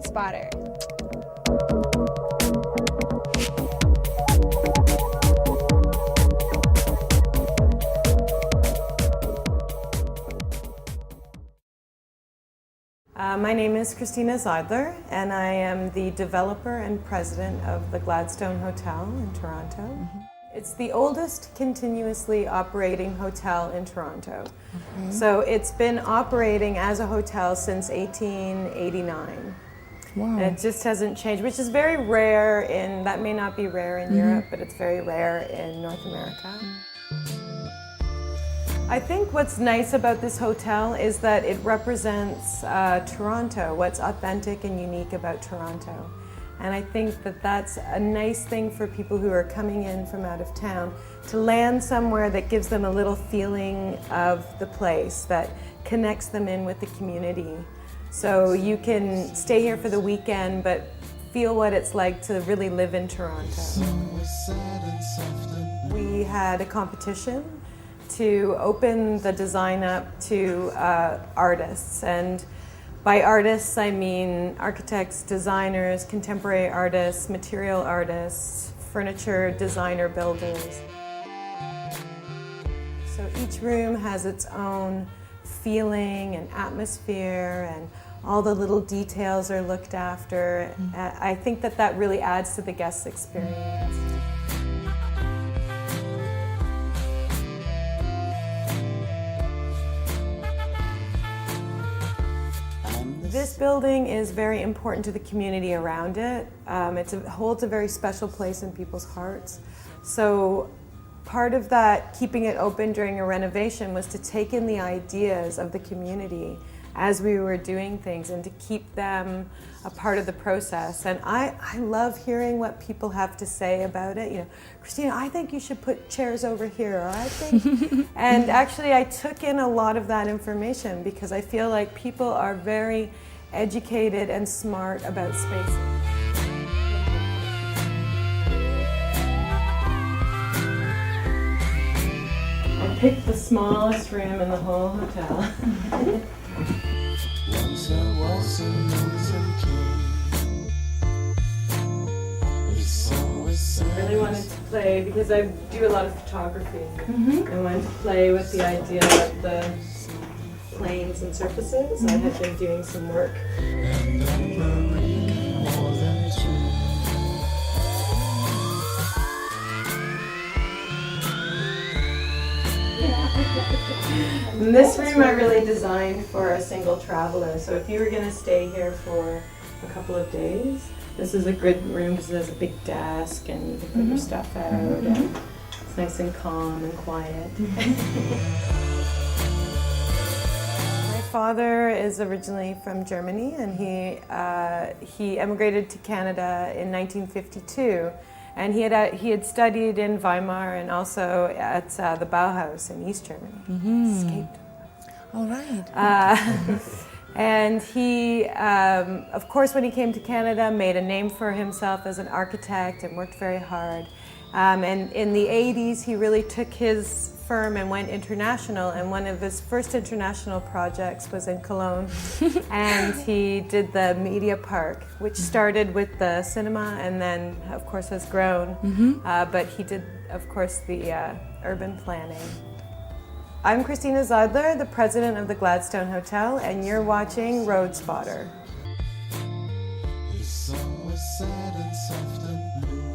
Road Spotter. My name is Christina Zeidler, and I am the developer and president of the Gladstone Hotel in Toronto. It's the oldest continuously operating hotel in Toronto. So it's been operating as a hotel since 1889. Wow. And it just hasn't changed, which is very rare that may not be rare in Europe, but it's very rare in North America. I think what's nice about this hotel is that it represents Toronto, what's authentic and unique about Toronto. And I think that that's a nice thing for people who are coming in from out of town, to land somewhere that gives them a little feeling of the place, that connects them in with the community. So you can stay here for the weekend, but feel what it's like to really live in Toronto. We had a competition to open the design up to artists, and by artists I mean architects, designers, contemporary artists, material artists, furniture designer builders. So each room has its own feeling and atmosphere, and all the little details are looked after. I think that that really adds to the guest's experience. This building is very important to the community around it. It holds a very special place in people's hearts. So part of that, keeping it open during a renovation, was to take in the ideas of the community as we were doing things and to keep them a part of the process. And I love hearing what people have to say about it. You know, Christina, I think you should put chairs over here, or I think... And actually I took in a lot of that information because I feel like people are very educated and smart about spaces. I picked the smallest room in the whole hotel. Once I was a losing king. I really wanted to play, because I do a lot of photography. I wanted to play with the idea of the planes and surfaces. I had been doing some work. And I'm really more than true. And this room I really designed for a single traveler. So if you were going to stay here for a couple of days, this is a good room because there's a big desk and you can put your stuff out, and it's nice and calm and quiet. My father is originally from Germany, and he emigrated to Canada in 1952. And he had studied in Weimar and also at the Bauhaus in East Germany. Escaped. All right. And he, of course, when he came to Canada, made a name for himself as an architect and worked very hard. And in the 80s, he really took his firm and went international, and one of his first international projects was in Cologne. And he did the Media Park, which started with the cinema and then, of course, has grown. But he did, of course, the urban planning. I'm Christina Zeidler, the president of the Gladstone Hotel, and you're watching Road Spotter. The sun was sad and soft and blue.